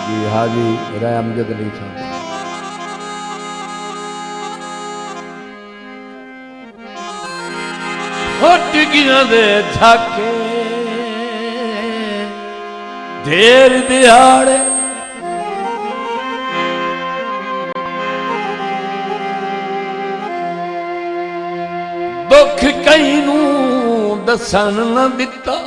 जी हाजी राय अमजद अली साहब। टिकियां दे झाके ढेर दिहाड़े दुख कई नू दसन न दिता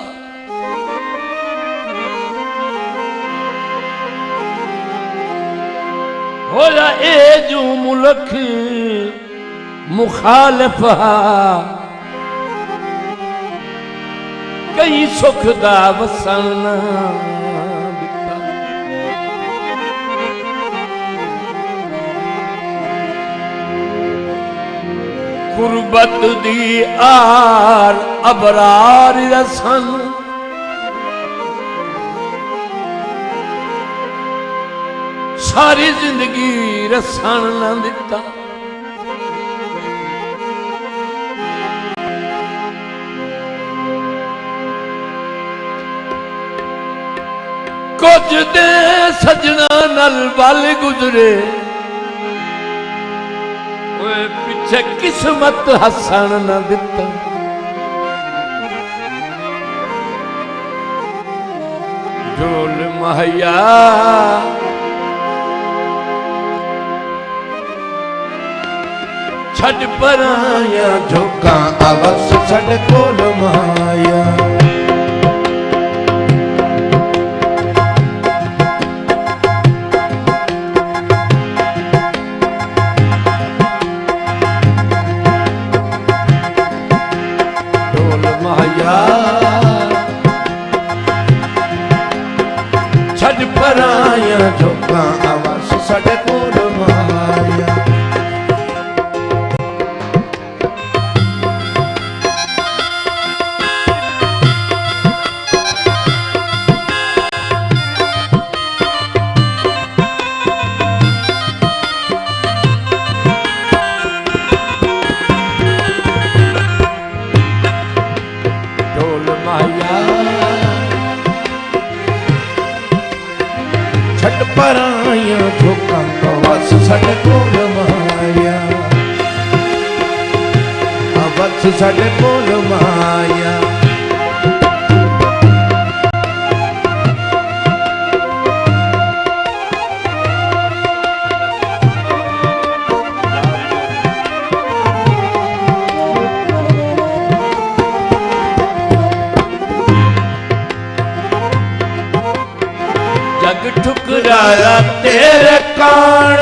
होया ए जू मुल्क मुखालिफ कई सुख दा वसन दिता गुरबत दी आर अबरार रसन सारी जिंदगी रसन न दिता कुछ दे सजना नल बल गुजरे पिछे किस्मत हसन न दिता ढोल महया छड़ पराया झोंका अवस छड़ कोल माया छड़ पराया झोंका अवस छड़ कोल माया छड़ पराया झोंका अवस छड़ कोल माया अवस छड़ कोल माया जग ठुकराया तेरे कान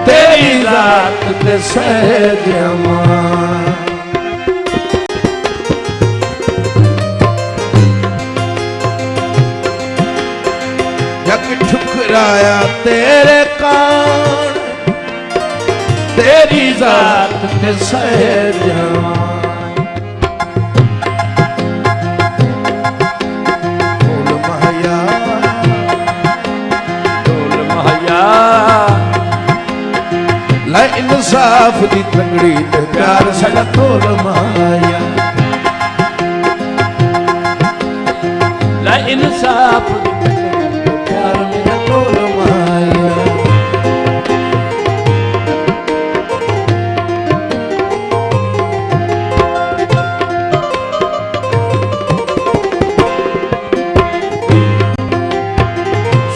तेरी रात ते सहजमा जग ठुकराया तेरे कान तेरी रात ते सहजमा ला इंसाफ दी तंगड़ी ते प्यार साडा कोल माया ला इंसाफ दी तंगड़ी ते प्यार मेरा कोल माया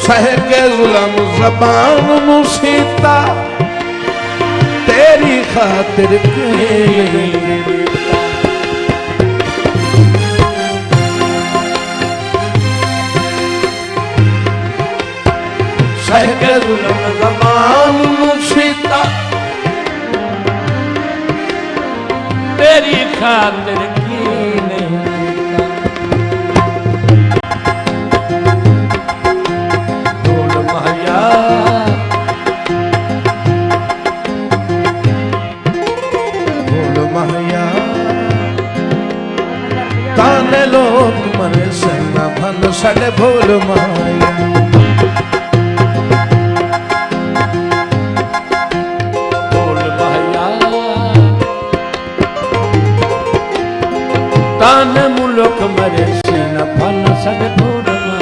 सह के जुल्म ज़बान मुसीता तेरी खातिर सह के जुल्म ज़बान मुसीता तेरी खातिर की नहीं ढोल महया ताने लोग मरे सेना भन सड़े भोल माया भोल माया ताने मुल्क मरे सेना भन सड़े भोल माया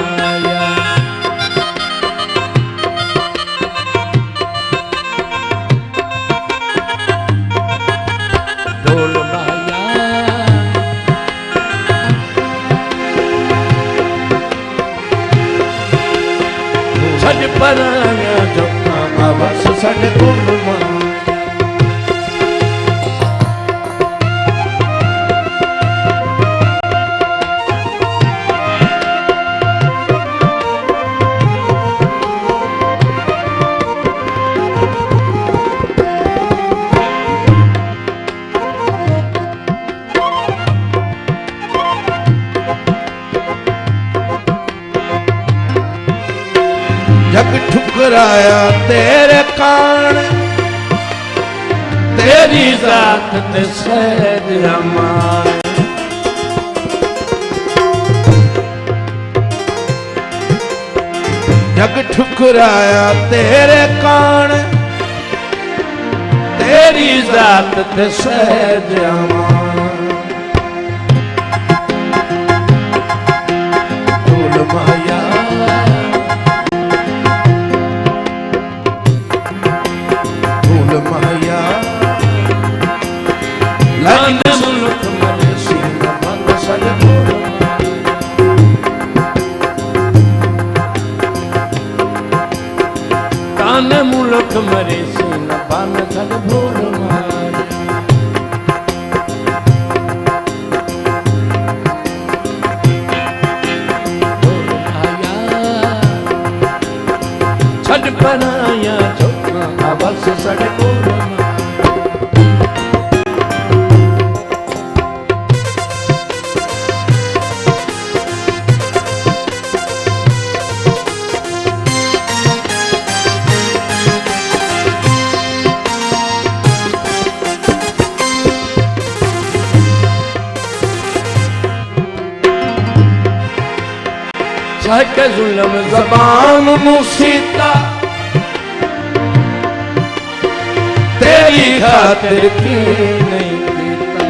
पराया जोगा बस साडे कोल मां जग ठुकराया तेरे कान तेरी जात ते सहज अमान जग ठुकराया तेरे कान तेरी जात ते सहज अमान धूल माया माया लाइन मुल्क मरे सीना बंद सद भोल कान मुल्क मरे सीना बंद सद भोल छड़ पराया जोगा बस साडे कोल सह के जुल्म ज़बान मुसीता तेरी खातिर की नहीं कीता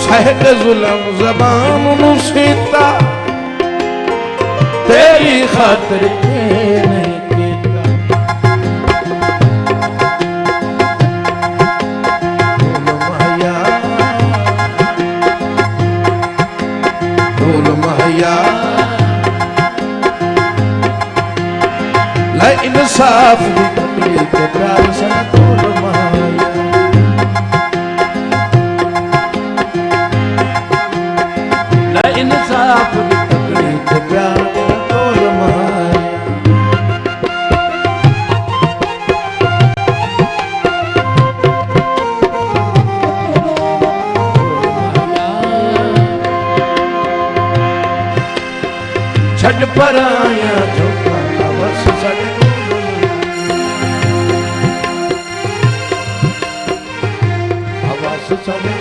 सह के जुल्म ज़बान मुसीता तेरी खातिर की नहीं इंसाफ दी तकलीफ के प्यार से तोल माया ला इंसाफ दी तकलीफ के प्यार से तोल माया छड़ पराया जोगा बस साडे so